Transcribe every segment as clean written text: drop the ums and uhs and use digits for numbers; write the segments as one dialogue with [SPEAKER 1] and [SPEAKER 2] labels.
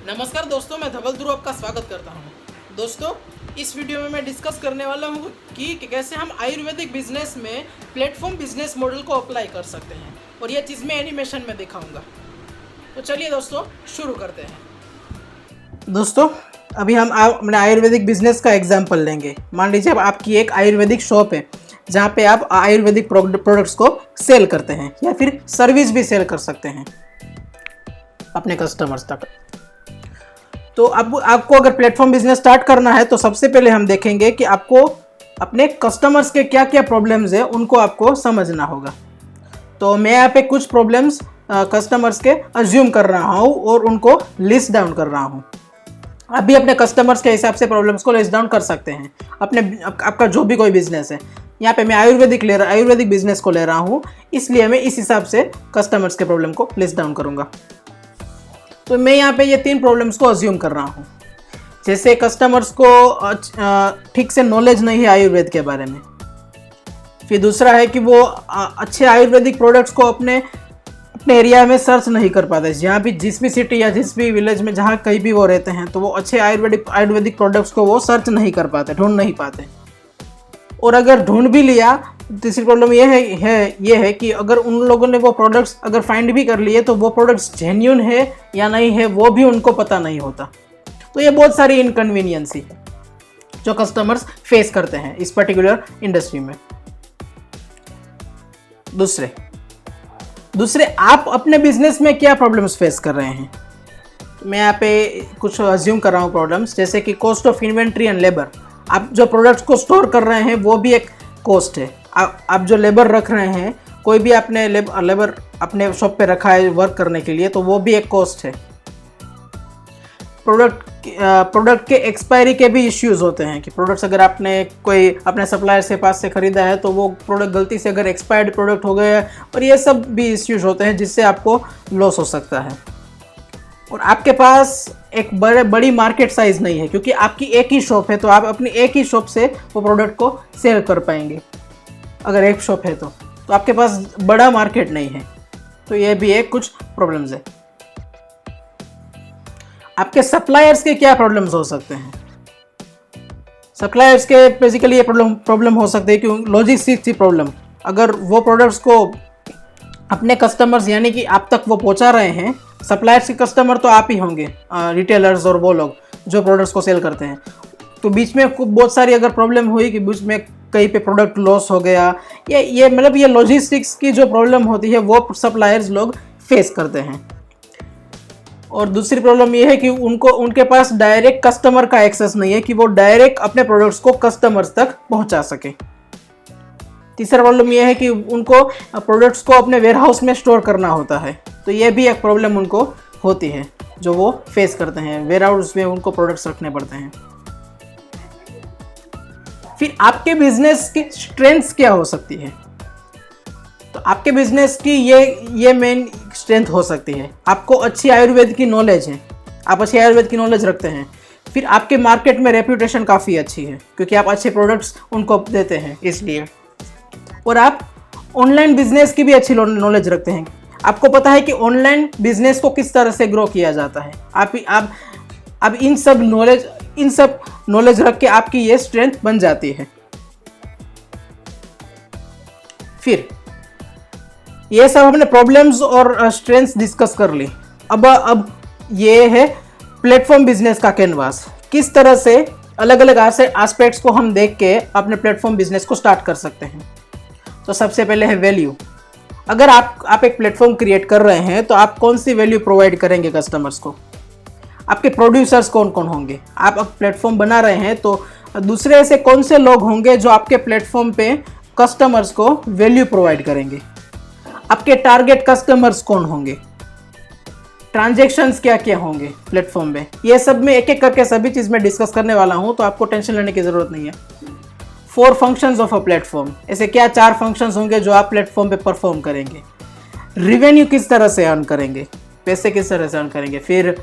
[SPEAKER 1] नमस्कार दोस्तों, मैं धवल ध्रुव आपका स्वागत करता हूं। दोस्तों, इस वीडियो में मैं डिस्कस करने वाला हूं कि कैसे हम आयुर्वेदिक बिजनेस में प्लेटफॉर्म बिजनेस मॉडल को अप्लाई कर सकते हैं, और यह चीज़ मैं एनिमेशन में दिखाऊंगा। तो चलिए दोस्तों, शुरू करते हैं। दोस्तों, अभी हम अपने आयुर्वेदिक बिजनेस का एग्जाम्पल लेंगे। मान लीजिए आपकी एक आयुर्वेदिक शॉप है जहाँ पे आप आयुर्वेदिक प्रोडक्ट्स को सेल करते हैं या फिर सर्विस भी सेल कर सकते हैं अपने कस्टमर्स तक। तो अब आपको अगर प्लेटफॉर्म बिजनेस स्टार्ट करना है तो सबसे पहले हम देखेंगे कि आपको अपने कस्टमर्स के क्या क्या प्रॉब्लम्स है उनको आपको समझना होगा। तो मैं यहाँ पे कुछ प्रॉब्लम्स कस्टमर्स के अज्यूम कर रहा हूँ और उनको लिस्ट डाउन कर रहा हूँ। आप भी अपने कस्टमर्स के हिसाब से प्रॉब्लम्स को लिस्ट डाउन कर सकते हैं। आपका जो भी कोई बिजनेस है, यहाँ पे मैं आयुर्वेदिक बिजनेस को ले रहा हूँ, इसलिए मैं इस हिसाब से कस्टमर्स के प्रॉब्लम को लिस्ट डाउन करूँगा। तो मैं यहाँ पे ये 3 प्रॉब्लम्स को अज्यूम कर रहा हूँ। जैसे कस्टमर्स को ठीक से नॉलेज नहीं है आयुर्वेद के बारे में। फिर दूसरा है कि वो अच्छे आयुर्वेदिक प्रोडक्ट्स को अपने एरिया में सर्च नहीं कर पाते। जहाँ भी जिस भी सिटी या जिस भी विलेज में जहाँ कहीं भी वो रहते हैं, तो वो अच्छे आयुर्वेदिक प्रोडक्ट्स को वो सर्च नहीं कर पाते, ढूंढ नहीं पाते। और अगर ढूंढ भी लिया, तीसरी प्रॉब्लम ये है कि अगर उन लोगों ने वो प्रोडक्ट्स अगर फाइंड भी कर लिए तो वो प्रोडक्ट्स जेन्युइन है या नहीं है वो भी उनको पता नहीं होता। तो ये बहुत सारी इनकन्वीनियंसी जो कस्टमर्स फेस करते हैं इस पर्टिकुलर इंडस्ट्री में। दूसरे आप अपने बिजनेस में क्या प्रॉब्लम्स फेस कर रहे हैं। मैं यहाँ पे कुछ अज्यूम कर रहा हूँ प्रॉब्लम्स, जैसे कि cost of inventory and labour. आप जो प्रोडक्ट्स को स्टोर कर रहे हैं वो भी एक कॉस्ट है। आप जो लेबर रख रहे हैं, कोई भी आपने लेबर अपने शॉप पे रखा है वर्क करने के लिए, तो वो भी एक कॉस्ट है। प्रोडक्ट के एक्सपायरी के भी इश्यूज होते हैं कि प्रोडक्ट्स अगर आपने कोई अपने सप्लायर के पास से ख़रीदा है तो वो प्रोडक्ट गलती से अगर एक्सपायर्ड प्रोडक्ट हो गया है, और ये सब भी इश्यूज होते हैं जिससे आपको लॉस हो सकता है। और आपके पास एक बड़ी मार्केट साइज नहीं है, क्योंकि आपकी एक ही शॉप है, तो आप अपनी एक ही शॉप से वो प्रोडक्ट को सेल कर पाएंगे। अगर एक शॉप है तो आपके पास बड़ा मार्केट नहीं है। तो ये भी एक कुछ प्रॉब्लम्स है। आपके सप्लायर्स के क्या प्रॉब्लम्स हो सकते हैं। सप्लायर्स के बेसिकली ये प्रॉब्लम हो सकते हैं कि लॉजिस्टिक्स की प्रॉब्लम। अगर वो प्रोडक्ट्स को अपने कस्टमर्स यानी कि आप तक वो पहुंचा रहे हैं, सप्लायर्स के कस्टमर तो आप ही होंगे, रिटेलर्स और वो लोग जो प्रोडक्ट्स को सेल करते हैं। तो बीच में बहुत सारी अगर प्रॉब्लम हुई कि बीच में कहीं पे प्रोडक्ट लॉस हो गया, ये मतलब ये लॉजिस्टिक्स की जो प्रॉब्लम होती है वो सप्लायर्स लोग फेस करते हैं। और दूसरी प्रॉब्लम ये है कि उनके पास डायरेक्ट कस्टमर का एक्सेस नहीं है कि वो डायरेक्ट अपने प्रोडक्ट्स को कस्टमर्स तक पहुंचा सके। तीसरा प्रॉब्लम ये है कि उनको प्रोडक्ट्स को अपने वेयरहाउस में स्टोर करना होता है। तो ये भी एक प्रॉब्लम उनको होती है जो वो फेस करते हैं, वेयरहाउस में उनको प्रोडक्ट्स रखने पड़ते हैं। फिर आपके बिजनेस की स्ट्रेंथ्स क्या हो सकती है। तो आपके बिजनेस की ये मेन स्ट्रेंथ हो सकती है, आपको अच्छी आयुर्वेद की नॉलेज है, आप अच्छी आयुर्वेद की नॉलेज रखते हैं। फिर आपके मार्केट में रेप्यूटेशन काफ़ी अच्छी है क्योंकि आप अच्छे प्रोडक्ट्स उनको देते हैं इसलिए। और आप ऑनलाइन बिजनेस की भी अच्छी नॉलेज रखते हैं। आपको पता है कि ऑनलाइन बिजनेस को किस तरह से ग्रो किया जाता है। आप इन सब नॉलेज रख के आपकी ये स्ट्रेंथ बन जाती है। फिर ये सब हमने प्रॉब्लम्स और स्ट्रेंथ्स डिस्कस कर ली। अब ये है प्लेटफॉर्म बिजनेस का कैनवास। किस तरह से अलग अलग एस्पेक्ट्स को हम देख के अपने प्लेटफॉर्म बिजनेस को स्टार्ट कर सकते हैं। तो सबसे पहले है वैल्यू। अगर आप एक प्लेटफॉर्म क्रिएट कर रहे हैं तो आप कौन सी वैल्यू प्रोवाइड करेंगे कस्टमर्स को। आपके प्रोड्यूसर्स कौन कौन होंगे। आप प्लेटफॉर्म बना रहे हैं तो दूसरे ऐसे कौन से लोग होंगे जो आपके प्लेटफॉर्म पे कस्टमर्स को वैल्यू प्रोवाइड करेंगे। आपके टारगेट कस्टमर्स कौन होंगे, ट्रांजैक्शंस क्या क्या होंगे प्लेटफॉर्म में। ये सब में एक एक करके सभी चीज़ में डिस्कस करने वाला हूँ, तो आपको टेंशन लेने की ज़रूरत नहीं है। 4 फंक्शंस ऑफ अ प्लेटफॉर्म, ऐसे क्या 4 फंक्शंस होंगे जो आप प्लेटफॉर्म पे परफॉर्म करेंगे। रेवेन्यू किस तरह से अर्न करेंगे, पैसे किस तरह से अर्न करेंगे। फिर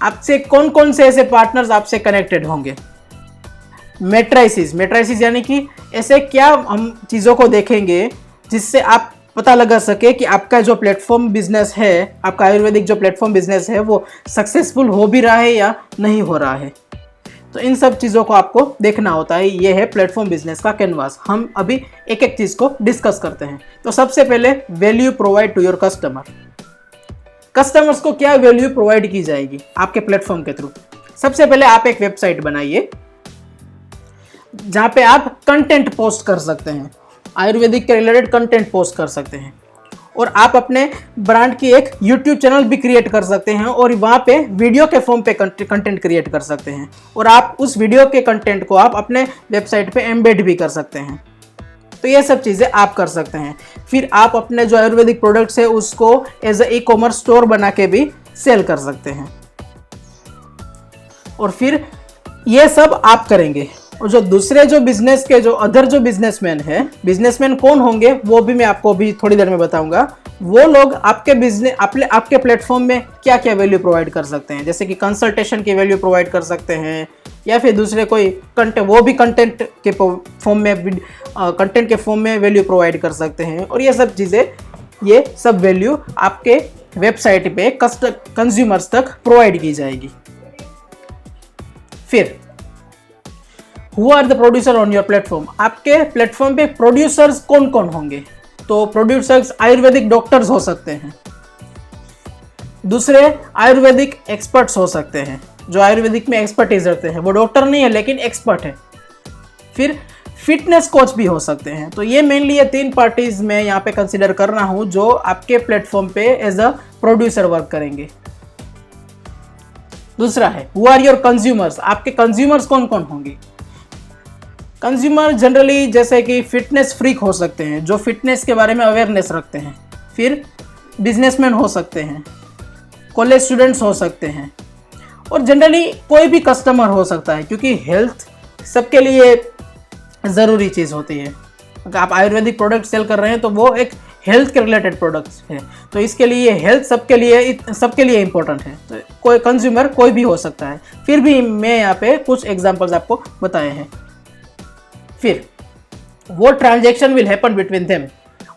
[SPEAKER 1] आपसे कौन कौन से ऐसे पार्टनर्स आपसे कनेक्टेड होंगे। मैट्राइसिस यानी कि ऐसे क्या हम चीज़ों को देखेंगे जिससे आप पता लगा सके कि आपका जो प्लेटफॉर्म बिजनेस है, आपका आयुर्वेदिक जो प्लेटफॉर्म बिजनेस है वो सक्सेसफुल हो भी रहा है या नहीं हो रहा है। तो इन सब चीज़ों को आपको देखना होता है। ये है प्लेटफॉर्म बिजनेस का कैनवास। हम अभी एक एक चीज़ को डिस्कस करते हैं। तो सबसे पहले value provide to your customer. Customers को क्या वैल्यू प्रोवाइड की जाएगी आपके प्लेटफॉर्म के थ्रू। सबसे पहले आप एक वेबसाइट बनाइए जहाँ पे आप कंटेंट पोस्ट कर सकते हैं, आयुर्वेदिक के रिलेटेड कंटेंट पोस्ट कर सकते हैं, और आप अपने ब्रांड की एक यूट्यूब चैनल भी क्रिएट कर सकते हैं और वहाँ पे वीडियो के फॉर्म पे कंटेंट क्रिएट कर सकते हैं, और आप उस वीडियो के कंटेंट को आप अपने वेबसाइट पे एम्बेड भी कर सकते हैं। तो ये सब चीज़ें आप कर सकते हैं। फिर आप अपने जो आयुर्वेदिक प्रोडक्ट्स है उसको एज ए ई-कॉमर्स स्टोर बना के भी सेल कर सकते हैं, और फिर ये सब आप करेंगे। और जो दूसरे जो बिजनेस के जो अदर जो बिजनेसमैन है, बिजनेसमैन कौन होंगे वो भी मैं आपको अभी थोड़ी देर में बताऊंगा। वो लोग आपके बिजनेस आपके प्लेटफॉर्म में क्या क्या वैल्यू प्रोवाइड कर सकते हैं, जैसे कि कंसल्टेशन की वैल्यू प्रोवाइड कर सकते हैं, या फिर दूसरे कोई कंटेंट, वो भी कंटेंट के फॉर्म में वैल्यू प्रोवाइड कर सकते हैं। और ये सब चीज़ें, ये सब वैल्यू आपके वेबसाइट पे कंज्यूमर्स तक प्रोवाइड की जाएगी। फिर who are the producer on your platform. आपके प्लेटफॉर्म पे प्रोड्यूसर्स कौन कौन होंगे। तो प्रोड्यूसर्स आयुर्वेदिक डॉक्टर्स हो सकते हैं, दूसरे आयुर्वेदिक एक्सपर्ट्स हो सकते हैं जो आयुर्वेदिक में एक्सपर्टीज रखते हैं, वो डॉक्टर नहीं है लेकिन एक्सपर्ट है। फिर फिटनेस कोच भी हो सकते हैं। तो ये मेनली ये 3 पार्टीज मैं यहाँ पे कंसिडर कर रहा हूँ जो आपके प्लेटफॉर्म पे एज अ प्रोड्यूसर वर्क करेंगे। दूसरा है हु आर योर कंज्यूमर्स। आपके कंज्यूमर्स कौन कौन होंगे। कंज्यूमर जनरली जैसे कि फिटनेस फ्रीक हो सकते हैं, जो फिटनेस के बारे में अवेयरनेस रखते हैं। फिर बिजनेसमैन हो सकते हैं, कॉलेज स्टूडेंट्स हो सकते हैं, और जनरली कोई भी कस्टमर हो सकता है, क्योंकि हेल्थ सबके लिए ज़रूरी चीज़ होती है। अगर आप आयुर्वेदिक प्रोडक्ट सेल कर रहे हैं तो वो एक हेल्थ के रिलेटेड प्रोडक्ट्स है, तो इसके लिए हेल्थ सबके लिए इम्पोर्टेंट है। तो कोई कंज्यूमर कोई भी हो सकता है। फिर भी मैं यहाँ पे कुछ एग्जांपल्स आपको बताए हैं। फिर वो transaction will happen between them.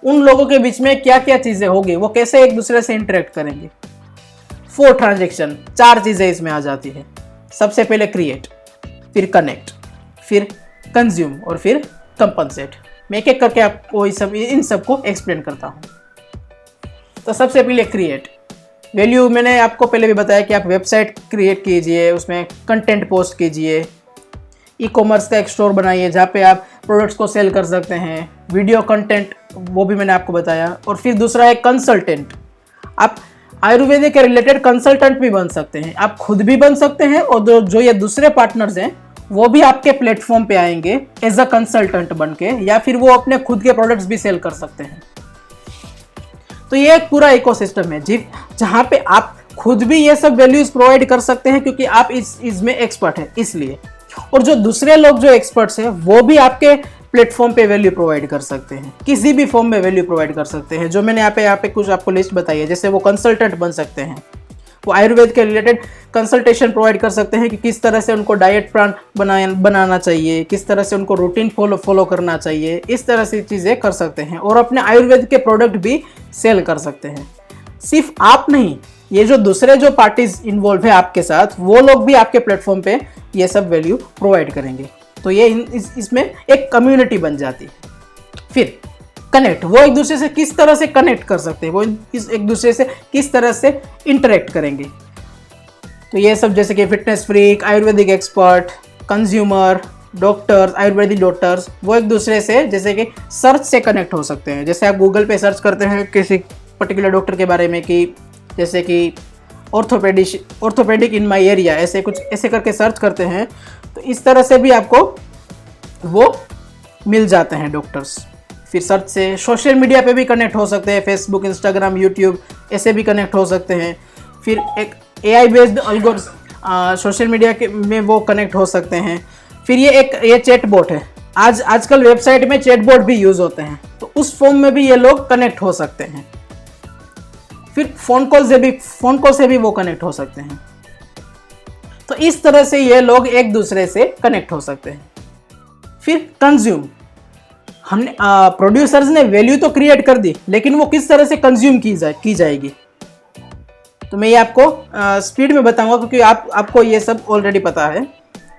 [SPEAKER 1] उन लोगों के बीच में क्या क्या चीज़ें होगी, वो कैसे एक दूसरे से इंटरेक्ट करेंगे। 4 ट्रांजैक्शन, 4 चीज़ें इसमें आ जाती है। सबसे पहले क्रिएट, फिर कनेक्ट, फिर कंज्यूम, और फिर कंपनसेट। मैं एक एक करके आपको इन सबको एक्सप्लेन करता हूँ। तो सबसे पहले क्रिएट वैल्यू। मैंने आपको पहले भी बताया कि आप वेबसाइट क्रिएट कीजिए, उसमें कंटेंट पोस्ट कीजिए, ई-कॉमर्स का एक स्टोर बनाइए जहाँ पे आप प्रोडक्ट्स को सेल कर सकते हैं, वीडियो कंटेंट, वो भी मैंने आपको बताया। और फिर दूसरा है कंसल्टेंट। आप आयुर्वेदिक के रिलेटेड कंसल्टेंट भी बन सकते हैं, आप खुद भी बन सकते हैं, और जो ये दूसरे पार्टनर्स हैं वो भी आपके प्लेटफॉर्म पे आएंगे एज अ कंसल्टेंट बन के, या फिर वो अपने खुद के प्रोडक्ट्स भी सेल कर सकते हैं। तो ये एक पूरा इकोसिस्टम है जहाँ पे आप खुद भी ये सब वैल्यूज प्रोवाइड कर सकते हैं, क्योंकि आप इसमें एक्सपर्ट हैं इसलिए। और जो दूसरे लोग जो एक्सपर्ट्स हैं वो भी आपके प्लेटफॉर्म पे वैल्यू प्रोवाइड कर सकते हैं, किसी भी फॉर्म में वैल्यू प्रोवाइड कर सकते हैं। जो मैंने यहाँ पे कुछ आपको लिस्ट बताई है, जैसे वो कंसल्टेंट बन सकते हैं, वो आयुर्वेद के रिलेटेड कंसल्टेशन प्रोवाइड कर सकते हैं कि किस तरह से उनको डाइट प्लान बनाना चाहिए, किस तरह से उनको रूटीन फॉलो करना चाहिए, इस तरह से चीज़ें कर सकते हैं। और अपने आयुर्वेद के प्रोडक्ट भी सेल कर सकते हैं। सिर्फ आप नहीं, ये जो दूसरे जो पार्टीज इन्वॉल्व है आपके साथ, वो लोग भी आपके प्लेटफॉर्म पे ये सब वैल्यू प्रोवाइड करेंगे। तो ये इसमें एक कम्युनिटी बन जाती है। फिर कनेक्ट, वो एक दूसरे से किस तरह से कनेक्ट कर सकते हैं, वो एक दूसरे से किस तरह से इंटरेक्ट करेंगे। तो ये सब जैसे कि fitness freak, Ayurvedic expert, consumer, doctors, Ayurvedic doctors, वो एक दूसरे से जैसे कि सर्च से कनेक्ट हो सकते हैं। जैसे आप गूगल पे सर्च करते हैं किसी पर्टिकुलर डॉक्टर के बारे में, कि जैसे कि ऑर्थोपेडिक इन माई एरिया, ऐसे करके सर्च करते हैं, तो इस तरह से भी आपको वो मिल जाते हैं डॉक्टर्स। फिर सर्च से सोशल मीडिया पे भी कनेक्ट हो सकते हैं, फेसबुक, इंस्टाग्राम, यूट्यूब, ऐसे भी कनेक्ट हो सकते हैं। फिर एक AI based algorithm social media में वो कनेक्ट हो सकते हैं। फिर ये चैट बोट है, आजकल वेबसाइट में चैट बोट भी यूज़ होते हैं, तो उस फॉर्म में भी ये लोग कनेक्ट हो सकते हैं। फिर फ़ोन कॉल से भी वो कनेक्ट हो सकते हैं। तो इस तरह से ये लोग एक दूसरे से कनेक्ट हो सकते हैं। फिर कंज्यूम, हमने प्रोड्यूसर्स ने वैल्यू तो क्रिएट कर दी, लेकिन वो किस तरह से कंज्यूम की जाएगी, तो मैं ये आपको स्पीड में बताऊंगा, क्योंकि आपको ये सब ऑलरेडी पता है।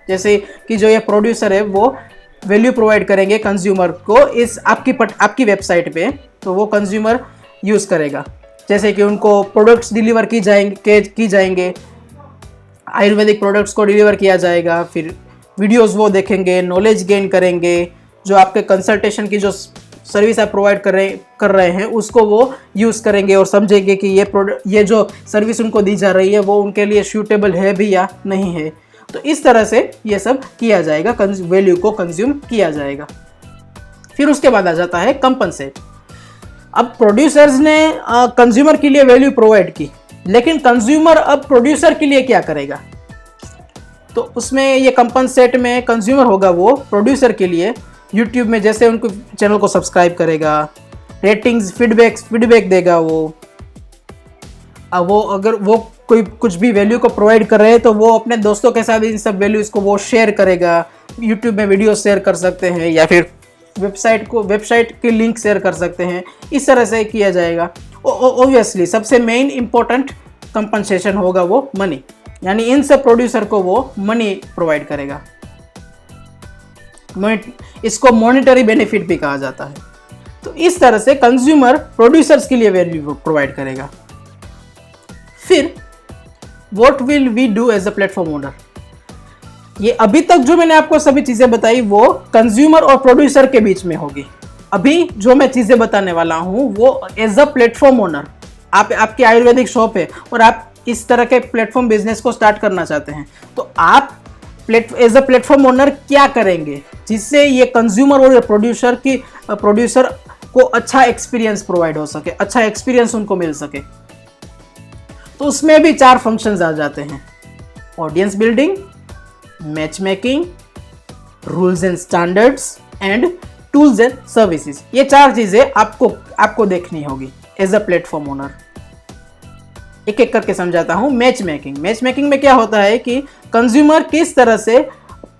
[SPEAKER 1] जैसे कि जो ये प्रोड्यूसर है वो वैल्यू प्रोवाइड करेंगे कंज्यूमर को इस आपकी वेबसाइट पे, तो वो कंज्यूमर यूज़ करेगा। जैसे कि उनको प्रोडक्ट्स डिलीवर की जाएंगे, आयुर्वेदिक प्रोडक्ट्स को डिलीवर किया जाएगा, फिर वीडियोस वो देखेंगे, नॉलेज गेन करेंगे, जो आपके कंसल्टेशन की जो सर्विस आप प्रोवाइड कर रहे हैं उसको वो यूज़ करेंगे और समझेंगे कि ये जो सर्विस उनको दी जा रही है वो उनके लिए सूटेबल है भी या नहीं है। तो इस तरह से ये सब किया जाएगा, वैल्यू को कंज्यूम किया जाएगा। फिर उसके बाद आ जाता है कंपनसेट। अब प्रोड्यूसर्स ने कंज्यूमर के लिए वैल्यू प्रोवाइड की, लेकिन कंज्यूमर अब प्रोड्यूसर के लिए क्या करेगा, तो उसमें ये कंपनसेट में कंज्यूमर होगा वो प्रोड्यूसर के लिए यूट्यूब में जैसे उनको चैनल को सब्सक्राइब करेगा, रेटिंग्स फीडबैक देगा वो। अब वो अगर वो कोई कुछ भी वैल्यू को प्रोवाइड कर रहे हैं तो वो अपने दोस्तों के साथ इन सब वैल्यूज़ को वो शेयर करेगा। यूट्यूब में वीडियो शेयर कर सकते हैं या फिर वेबसाइट की लिंक शेयर कर सकते हैं, इस तरह से किया जाएगा। ऑब्वियसली सबसे मेन इंपॉर्टेंट कंपनसेशन होगा वो मनी, यानी इन सब प्रोड्यूसर को वो मनी प्रोवाइड करेगा। इसको मॉनेटरी बेनिफिट भी कहा जाता है। तो इस तरह से कंज्यूमर प्रोड्यूसर्स के लिए वैल्यू प्रोवाइड करेगा। फिर what will we do as a platform owner, ये अभी तक जो मैंने आपको सभी चीजें बताई वो कंज्यूमर और प्रोड्यूसर के बीच में होगी। अभी जो मैं चीजें बताने वाला हूं वो एज अ प्लेटफॉर्म ओनर, आपकी आयुर्वेदिक शॉप है और आप इस तरह के प्लेटफॉर्म बिजनेस को स्टार्ट करना चाहते हैं, तो आप एज अ प्लेटफॉर्म ओनर क्या करेंगे जिससे ये कंज्यूमर और प्रोड्यूसर को अच्छा एक्सपीरियंस प्रोवाइड हो सके, अच्छा एक्सपीरियंस उनको मिल सके। तो उसमें भी 4 फंक्शंस आ जाते हैं: audience building, match making, rules and standards and tools and services. ये 4 चीजें आपको देखनी होगी एज अ प्लेटफॉर्म ओनर। एक एक करके समझाता हूं। मैच मेकिंग में क्या होता है कि कंज्यूमर किस तरह से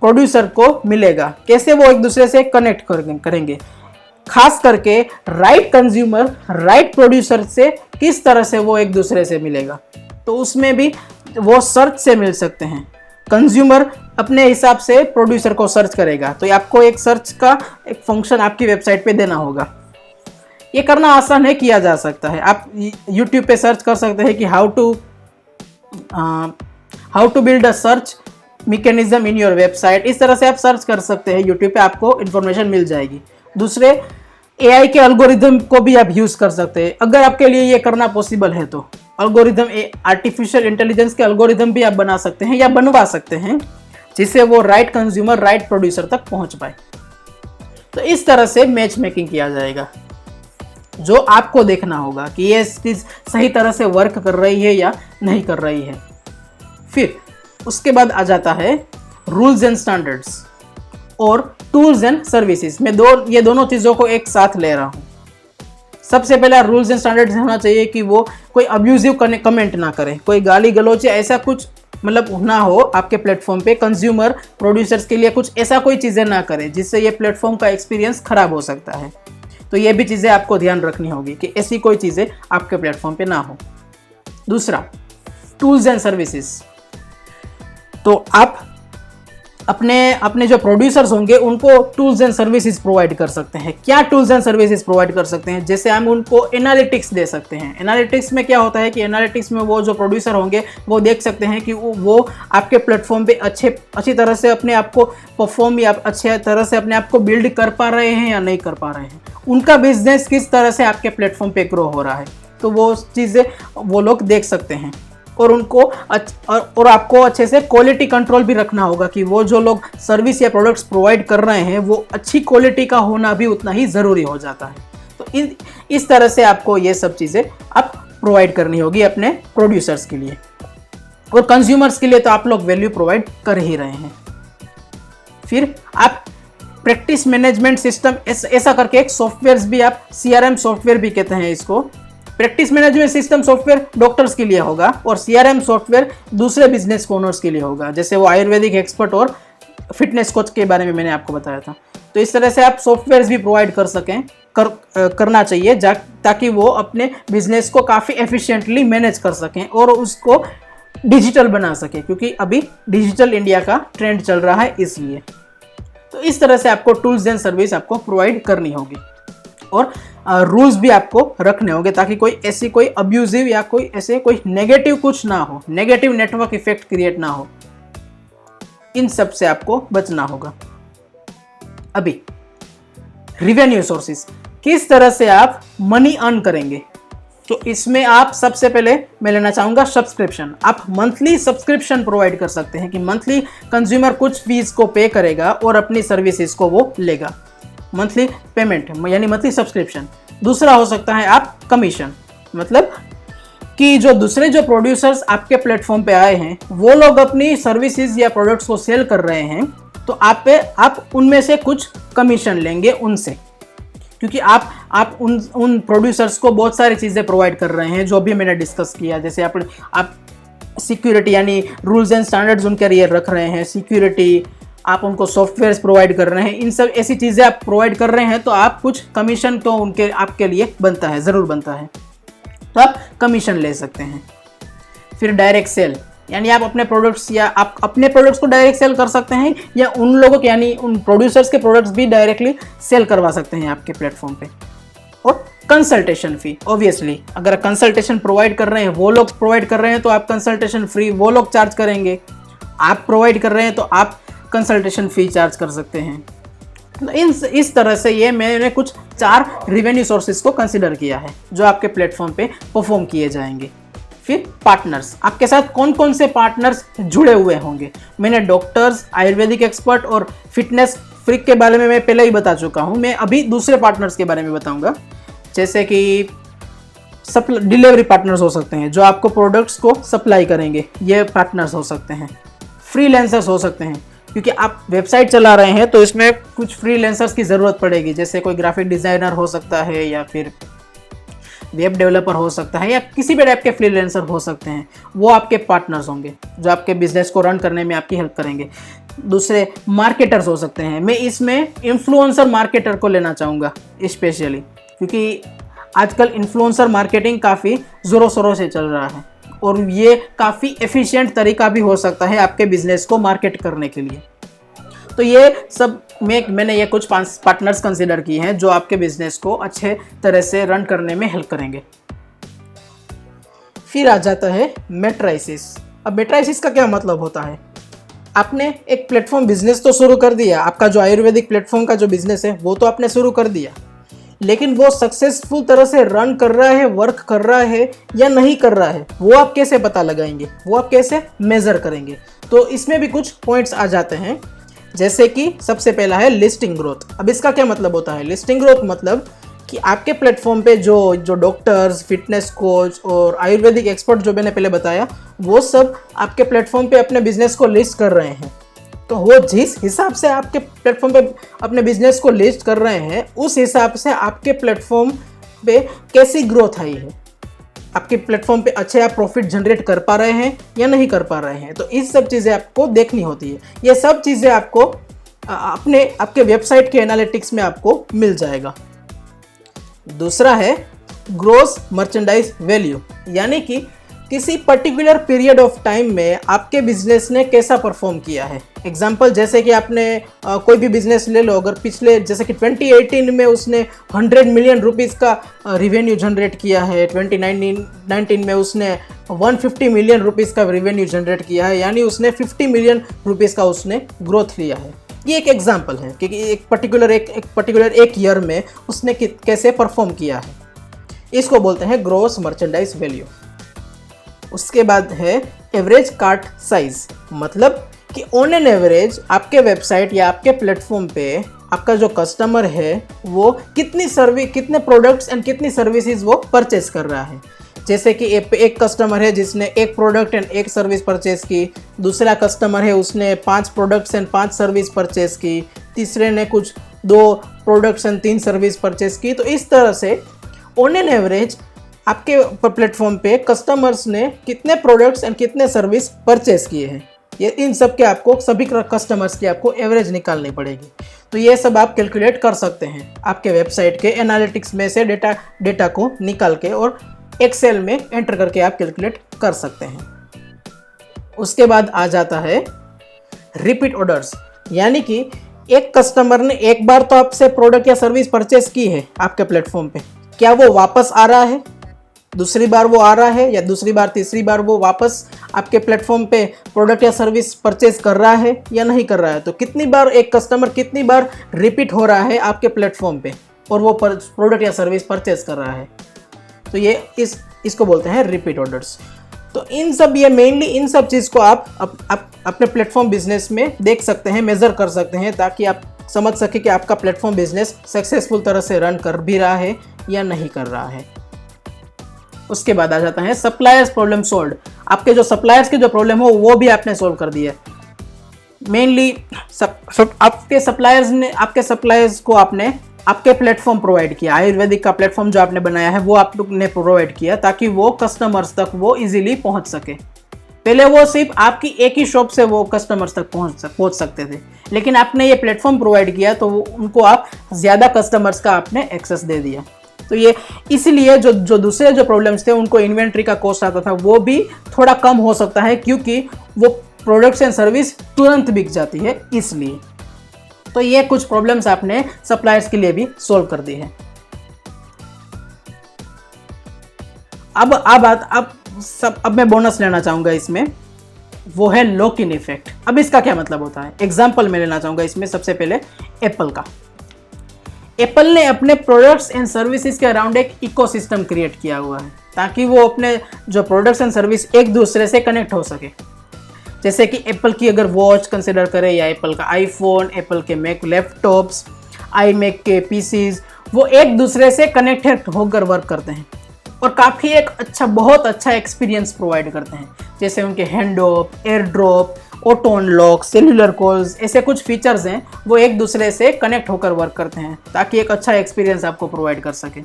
[SPEAKER 1] प्रोड्यूसर को मिलेगा, कैसे वो एक दूसरे से कनेक्ट करेंगे, खास करके राइट कंज्यूमर राइट प्रोड्यूसर से किस तरह से वो एक दूसरे से मिलेगा। तो उसमें भी वो सर्च से मिल सकते हैं। कंज्यूमर अपने हिसाब से प्रोड्यूसर को सर्च करेगा, तो आपको एक सर्च का एक फंक्शन आपकी वेबसाइट पे देना होगा। ये करना आसान है, किया जा सकता है। आप YouTube पे सर्च कर सकते हैं कि how to build a search mechanism in your website. इस तरह से आप सर्च कर सकते हैं, YouTube पे आपको इन्फॉर्मेशन मिल जाएगी। दूसरे AI के एल्गोरिदम को भी आप यूज़ कर सकते हैं, अगर आपके लिए ये करना पॉसिबल है तो। आर्टिफिशियल इंटेलिजेंस के एल्गोरिदम भी आप बना सकते हैं या बनवा सकते हैं, जिससे वो राइट कंज्यूमर राइट प्रोड्यूसर तक पहुंच पाए। तो इस तरह से मैच मेकिंग किया जाएगा, जो आपको देखना होगा कि ये चीज़ सही तरह से वर्क कर रही है या नहीं कर रही है। फिर उसके बाद आ जाता है रूल्स एंड स्टैंडर्ड्स और टूल्स एंड सर्विसेज। मैं ये दोनों चीज़ों को एक साथ ले रहा हूँ। सबसे पहला रूल्स एंड स्टैंडर्ड्स होना चाहिए कि वो कोई अब्यूजिव कमेंट ना करे, कोई गाली गलौच ऐसा कुछ मतलब ना हो आपके प्लेटफॉर्म पे। कंज्यूमर प्रोड्यूसर्स के लिए कुछ ऐसा कोई चीज़ें ना करे जिससे ये प्लेटफॉर्म का एक्सपीरियंस खराब हो सकता है। तो ये भी चीज़ें आपको ध्यान रखनी होगी कि ऐसी कोई चीज़ें आपके प्लेटफॉर्म पे ना हो। दूसरा, टूल्स एंड सर्विसेज। तो आप अपने जो प्रोड्यूसर्स होंगे उनको टूल्स एंड सर्विसेज प्रोवाइड कर सकते हैं। क्या टूल्स एंड सर्विसेज प्रोवाइड कर सकते हैं? जैसे हम उनको एनालिटिक्स दे सकते हैं। एनालिटिक्स में क्या होता है कि एनालिटिक्स में वो जो प्रोड्यूसर होंगे वो देख सकते हैं कि वो आपके प्लेटफॉर्म पे अच्छी तरह से अपने आप को परफॉर्म या अच्छे तरह से अपने आप को बिल्ड कर पा रहे हैं या नहीं कर पा रहे हैं। उनका बिजनेस किस तरह से आपके प्लेटफॉर्म पे ग्रो हो रहा है, तो वो चीज़ें वो लोग देख सकते हैं। और उनको और आपको अच्छे से क्वालिटी कंट्रोल भी रखना होगा कि वो जो लोग सर्विस या प्रोडक्ट्स प्रोवाइड कर रहे हैं वो अच्छी क्वालिटी का होना भी उतना ही ज़रूरी हो जाता है। तो इस तरह से आपको ये सब चीज़ें आप प्रोवाइड करनी होगी अपने प्रोड्यूसर्स के लिए। और कंज्यूमर्स के लिए तो आप लोग वैल्यू प्रोवाइड कर ही रहे हैं। फिर आप प्रैक्टिस मैनेजमेंट सिस्टम ऐसा करके एक सॉफ्टवेयर भी, आप CRM सॉफ्टवेयर भी कहते हैं इसको। Practice management system software doctors के लिए होगा और CRM सॉफ्टवेयर दूसरे बिजनेस ओनर्स के लिए होगा, जैसे वो आयुर्वेदिक एक्सपर्ट और फिटनेस कोच के बारे में मैंने आपको बताया था। तो इस तरह से आप सॉफ्टवेयर्स भी प्रोवाइड कर सकें, करना चाहिए ताकि वो अपने बिजनेस को काफ़ी एफिशिएंटली मैनेज कर सकें और उसको डिजिटल बना सकें, क्योंकि अभी डिजिटल इंडिया का ट्रेंड चल रहा है इसलिए। तो इस तरह से आपको टूल्स एंड सर्विस आपको प्रोवाइड करनी होगी और रूल्स भी आपको रखने होंगे ताकि कोई अब्यूजिव या कोई नेगेटिव कुछ ना हो, नेगेटिव नेटवर्क इफेक्ट क्रिएट ना हो। इन सब से आपको बचना होगा। अभी रिवेन्यू सोर्सेस, किस तरह से आप मनी अर्न करेंगे, तो इसमें आप सबसे पहले मैं लेना चाहूँगा सब्सक्रिप्शन। आप मंथली सब्सक्रिप्शन प्रोवाइड कर सकते हैं कि मंथली कंज्यूमर कुछ फीस को पे करेगा और अपनी सर्विसेज को वो लेगा, मंथली पेमेंट यानी मंथली सब्सक्रिप्शन। दूसरा हो सकता है आप कमीशन, मतलब कि जो दूसरे जो प्रोड्यूसर्स आपके प्लेटफॉर्म पे आए हैं वो लोग अपनी सर्विसेज या प्रोडक्ट्स को सेल कर रहे हैं, तो आप उनमें से कुछ कमीशन लेंगे उनसे, क्योंकि आप उन प्रोड्यूसर्स को बहुत सारी चीज़ें प्रोवाइड कर रहे हैं जो अभी मैंने डिस्कस किया। जैसे आप सिक्योरिटी यानी रूल्स एंड स्टैंडर्ड्स उनके लिए रख रहे हैं, सिक्योरिटी, आप उनको सॉफ्टवेयर्स प्रोवाइड कर रहे हैं, इन सब ऐसी चीज़ें आप प्रोवाइड कर रहे हैं, तो आप कुछ कमीशन तो आपके लिए बनता है, ज़रूर बनता है, तो आप कमीशन ले सकते हैं। फिर डायरेक्ट सेल, यानी आप अपने प्रोडक्ट्स या आप अपने प्रोडक्ट्स को डायरेक्ट सेल कर सकते हैं या उन लोगों के यानी उन प्रोड्यूसर्स के प्रोडक्ट्स भी डायरेक्टली सेल करवा सकते हैं आपके प्लेटफॉर्म पे। और कंसल्टेशन फी, ऑब्वियसली अगर कंसल्टेशन प्रोवाइड कर रहे हैं, वो लोग प्रोवाइड कर रहे हैं तो आप कंसल्टेशन फ्री वो लोग चार्ज करेंगे, आप प्रोवाइड कर रहे हैं तो आप कंसल्टेशन फी चार्ज कर सकते हैं। तो इस तरह से ये मैंने कुछ 4 रिवेन्यू सोर्सेज को कंसिडर किया है जो आपके प्लेटफॉर्म पे परफॉर्म किए जाएंगे। फिर पार्टनर्स, आपके साथ कौन कौन से पार्टनर्स जुड़े हुए होंगे। मैंने डॉक्टर्स, आयुर्वेदिक एक्सपर्ट और फिटनेस फ्रीक के बारे में मैं पहले ही बता चुका हूँ। मैं अभी दूसरे पार्टनर्स के बारे में बताऊँगा, जैसे कि डिलीवरी पार्टनर्स हो सकते हैं जो आपको प्रोडक्ट्स को सप्लाई करेंगे, ये पार्टनर्स हो सकते हैं। फ्रीलांसर्स हो सकते हैं, क्योंकि आप वेबसाइट चला रहे हैं तो इसमें कुछ फ्रीलांसर्स की ज़रूरत पड़ेगी, जैसे कोई ग्राफिक डिज़ाइनर हो सकता है या फिर वेब डेवलपर हो सकता है या किसी भी टाइप के फ्रीलांसर हो सकते हैं, वो आपके पार्टनर्स होंगे जो आपके बिजनेस को रन करने में आपकी हेल्प करेंगे। दूसरे मार्केटर्स हो सकते हैं, मैं इसमें इन्फ्लुएंसर मार्केटर को लेना चाहूँगा स्पेशली, क्योंकि आजकल इन्फ्लुएंसर मार्केटिंग काफ़ी ज़ोरों शोरों से चल रहा है और ये काफ़ी एफिशिएंट तरीका भी हो सकता है आपके बिजनेस को मार्केट करने के लिए। तो ये सब मैंने ये कुछ 5 पार्टनर्स कंसिडर किए हैं जो आपके बिजनेस को अच्छे तरह से रन करने में हेल्प करेंगे। फिर आ जाता है मैट्राइसिस। अब मैट्राइसिस का क्या मतलब होता है, आपने एक प्लेटफॉर्म बिजनेस तो शुरू कर दिया, आपका जो आयुर्वेदिक प्लेटफॉर्म का जो बिजनेस है वो तो आपने शुरू कर दिया, लेकिन वो सक्सेसफुल तरह से रन कर रहा है, वर्क कर रहा है या नहीं कर रहा है, वो आप कैसे पता लगाएंगे, वो आप कैसे मेजर करेंगे। तो इसमें भी कुछ पॉइंट्स आ जाते हैं, जैसे कि सबसे पहला है लिस्टिंग ग्रोथ। अब इसका क्या मतलब होता है, लिस्टिंग ग्रोथ मतलब कि आपके प्लेटफॉर्म पे जो डॉक्टर्स, फिटनेस कोच और आयुर्वेदिक एक्सपर्ट जो मैंने पहले बताया, वो सब आपके प्लेटफॉर्म पे अपने बिजनेस को लिस्ट कर रहे हैं। तो वो जिस हिसाब से आपके प्लेटफॉर्म पे अपने बिजनेस को लिस्ट कर रहे हैं, उस हिसाब से आपके प्लेटफॉर्म पे कैसी ग्रोथ आई है, आपके प्लेटफॉर्म पे अच्छे आप प्रॉफिट जनरेट कर पा रहे हैं या नहीं कर पा रहे हैं। तो इस सब चीज़ें आपको देखनी होती है। ये सब चीज़ें आपको आपके वेबसाइट के एनालिटिक्स में आपको मिल जाएगा। दूसरा है ग्रॉस मर्चेंडाइज वैल्यू, यानी कि किसी पर्टिकुलर पीरियड ऑफ टाइम में आपके बिजनेस ने कैसा परफॉर्म किया है। एग्जांपल, जैसे कि आपने कोई भी बिजनेस ले लो, अगर पिछले जैसे कि 2018 में उसने 100 मिलियन रुपीज़ का रिवेन्यू जनरेट किया है, 2019 में उसने 150 मिलियन रुपीज़ का रिवेन्यू जनरेट किया है, यानी उसने 50 मिलियन रुपीज़ का उसने ग्रोथ लिया है। ये एक एग्जाम्पल है कि एक पर्टिकुलर एक ईयर में उसने कैसे परफॉर्म किया है। इसको बोलते हैं ग्रॉस मर्चेंडाइज वैल्यू। उसके बाद है एवरेज कार्ट साइज, मतलब कि ऑन एन एवरेज आपके वेबसाइट या आपके प्लेटफॉर्म पे आपका जो कस्टमर है वो कितने प्रोडक्ट्स एंड कितनी सर्विसेज वो परचेज कर रहा है। जैसे कि एक कस्टमर है जिसने 1 प्रोडक्ट एंड 1 सर्विस परचेज की, दूसरा कस्टमर है उसने 5 प्रोडक्ट्स एंड 5 सर्विस परचेज की, तीसरे ने कुछ 2 प्रोडक्ट्स एंड 3 सर्विस परचेज की। तो इस तरह से ऑन एन एवरेज आपके प्लेटफॉर्म पे कस्टमर्स ने कितने प्रोडक्ट्स एंड कितने सर्विस परचेज किए हैं। ये इन सब के आपको सभी कस्टमर्स की आपको एवरेज निकालनी पड़ेगी। तो ये सब आप कैलकुलेट कर सकते हैं आपके वेबसाइट के एनालिटिक्स में से डेटा को निकाल के और एक्सेल में एंटर करके आप कैलकुलेट कर सकते हैं। उसके बाद आ जाता है रिपीट ऑर्डर्स, यानी कि एक कस्टमर ने एक बार तो आपसे प्रोडक्ट या सर्विस परचेस की है आपके प्लेटफॉर्म पे, क्या वो वापस आ रहा है? दूसरी बार वो आ रहा है या दूसरी बार तीसरी बार वो वापस आपके प्लेटफॉर्म पे प्रोडक्ट या सर्विस परचेज कर रहा है या नहीं कर रहा है? तो कितनी बार एक कस्टमर कितनी बार रिपीट हो रहा है आपके प्लेटफॉर्म पे और वो प्रोडक्ट या सर्विस परचेज कर रहा है, तो ये इसको बोलते हैं रिपीट ऑर्डर्स। तो ये मेनली इन सब चीज़ को आप अपने प्लेटफॉर्म बिजनेस में देख सकते हैं, मेज़र कर सकते हैं, ताकि आप समझ सके कि आपका प्लेटफॉर्म बिजनेस सक्सेसफुल तरह से रन कर भी रहा है या नहीं कर रहा है। उसके बाद आ जाता है सप्लायर्स प्रॉब्लम सोल्व। आपके जो सप्लायर्स के जो प्रॉब्लम हो वो भी आपने सोल्व कर दिया। मेनली आपके सप्लायर्स को आपने आपके प्लेटफॉर्म प्रोवाइड किया, आयुर्वेदिक का प्लेटफॉर्म जो आपने बनाया है वो आप लोग ने प्रोवाइड किया ताकि वो कस्टमर्स तक वो इजीली पहुंच सके। पहले वो सिर्फ आपकी एक ही शॉप से वो कस्टमर्स तक पहुंच सकते थे, लेकिन आपने ये प्लेटफॉर्म प्रोवाइड किया तो उनको आप ज़्यादा कस्टमर्स का आपने एक्सेस दे दिया। तो ये इसलिए जो दूसरे जो प्रॉब्लम्स थे उनको इन्वेंट्री का कॉस्ट आता था वो भी थोड़ा कम हो सकता है, क्योंकि वो प्रोडक्ट्स एंड सर्विस तुरंत बिक जाती है इसलिए। तो ये कुछ प्रॉब्लम्स आपने सप्लायर्स के लिए भी सोल्व कर दी है। अब मैं बोनस लेना चाहूंगा इसमें, वो है लॉक इन इफेक्ट। अब इसका क्या मतलब होता है, एग्जांपल मैं लेना चाहूंगा इसमें। सबसे पहले एप्पल का। एप्पल ने अपने प्रोडक्ट्स एंड सर्विसेज के अराउंड एक इकोसिस्टम क्रिएट किया हुआ है ताकि वो अपने जो प्रोडक्ट्स एंड सर्विस एक दूसरे से कनेक्ट हो सके। जैसे कि एप्पल की अगर वॉच कंसिडर करें, या एप्पल का आईफोन, एप्पल के मैक लैपटॉप्स, आईमैक के पीसीज, वो एक दूसरे से कनेक्टेड होकर वर्क करते हैं और काफ़ी एक बहुत अच्छा एक्सपीरियंस प्रोवाइड करते हैं। जैसे उनके hand of, air drop, auto unlock, cellular calls, ऐसे कुछ फीचर्स हैं वो एक दूसरे से कनेक्ट होकर वर्क करते हैं ताकि एक अच्छा एक्सपीरियंस आपको प्रोवाइड कर सके।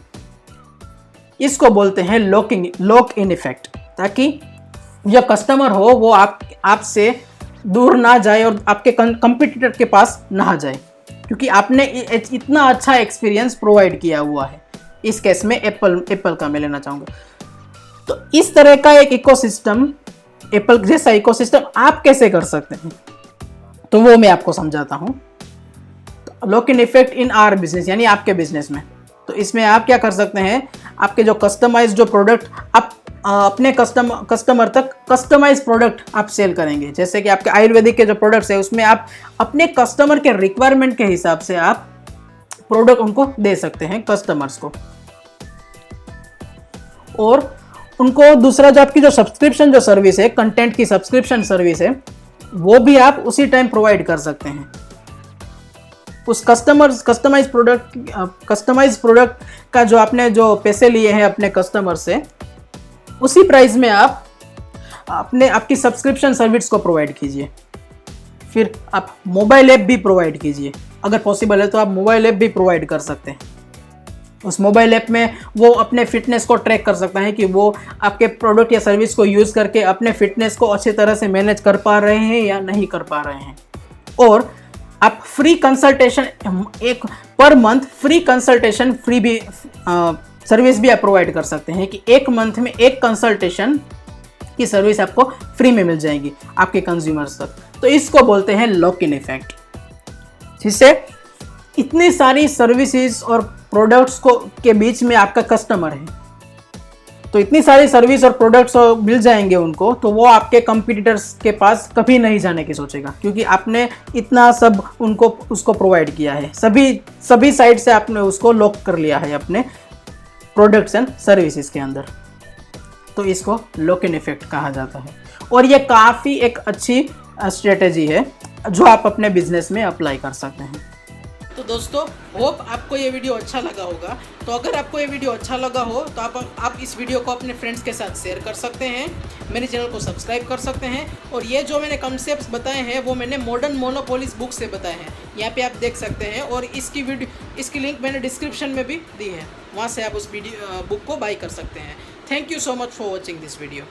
[SPEAKER 1] इसको बोलते हैं लॉक इन इफेक्ट, ताकि जो कस्टमर हो वो आपसे दूर ना जाए और आपके कंपटीटर के पास ना जाए, क्योंकि आपने इतना अच्छा एक्सपीरियंस प्रोवाइड किया हुआ है। इस केस में एप्पल का मैं लेना चाहूँगा। तो इस तरह का एक इकोसिस्टम, एप्पल जैसा इकोसिस्टम आप कैसे कर सकते हैं, तो वो मैं आपको समझाता हूँ। Lock in effect in our business, यानी आपके बिजनेस में। तो इसमें आप क्या कर सकते हैं, आपके जो कस्टमाइज जो प्रोडक्ट आप अपने कस्टमर तक कस्टमाइज प्रोडक्ट आप सेल करेंगे। जैसे कि आपके आयुर्वेदिक के जो प्रोडक्ट्स है उसमें आप अपने कस्टमर के रिक्वायरमेंट के हिसाब से आप प्रोडक्ट उनको दे सकते हैं कस्टमर्स को। और उनको दूसरा जो आपकी जो सब्सक्रिप्शन जो सर्विस है, कंटेंट की सब्सक्रिप्शन सर्विस है, वो भी आप उसी टाइम प्रोवाइड कर सकते हैं। उस कस्टमाइज प्रोडक्ट का जो आपने जो पैसे लिए हैं अपने कस्टमर से, उसी प्राइस में आप आपकी सब्सक्रिप्शन सर्विस को प्रोवाइड कीजिए। फिर आप मोबाइल ऐप भी प्रोवाइड कीजिए, अगर पॉसिबल है तो आप मोबाइल ऐप भी प्रोवाइड कर सकते हैं। उस मोबाइल ऐप में वो अपने फिटनेस को ट्रैक कर सकता है कि वो आपके प्रोडक्ट या सर्विस को यूज़ करके अपने फिटनेस को अच्छी तरह से मैनेज कर पा रहे हैं या नहीं कर पा रहे हैं। और आप फ्री कंसल्टेशन, एक per month free consultation free भी सर्विस भी आप प्रोवाइड कर सकते हैं कि एक मंथ में एक कंसल्टेशन की सर्विस आपको फ्री में मिल जाएगी आपके कंज्यूमर्स तक। तो इसको बोलते हैं लॉक इन इफेक्ट, जिससे इतनी सारी सर्विसेज और प्रोडक्ट्स के बीच में आपका कस्टमर है, तो इतनी सारी सर्विस और प्रोडक्ट्स मिल जाएंगे उनको, तो वो आपके कंपटीटर्स के पास कभी नहीं जाने की सोचेगा, क्योंकि आपने इतना सब उसको प्रोवाइड किया है। सभी साइड से आपने उसको लॉक कर लिया है अपने प्रोडक्ट्स एंड सर्विसेज के अंदर। तो इसको लॉक इन इफेक्ट कहा जाता है और ये काफ़ी एक अच्छी स्ट्रेटेजी है जो आप अपने बिजनेस में अप्लाई कर सकते हैं। तो दोस्तों, होप आपको ये वीडियो अच्छा लगा होगा। तो अगर आपको ये वीडियो अच्छा लगा हो तो आप इस वीडियो को अपने फ्रेंड्स के साथ शेयर कर सकते हैं, मेरे चैनल को सब्सक्राइब कर सकते हैं। और ये जो मैंने कॉन्सेप्ट्स बताए हैं वो मैंने मॉडर्न मोनोपोलिस बुक से बताए हैं, यहाँ पे आप देख सकते हैं। और इसकी लिंक मैंने डिस्क्रिप्शन में भी दी है, वहाँ से आप उस बुक को बाई कर सकते हैं। Thank you so much for watching this video.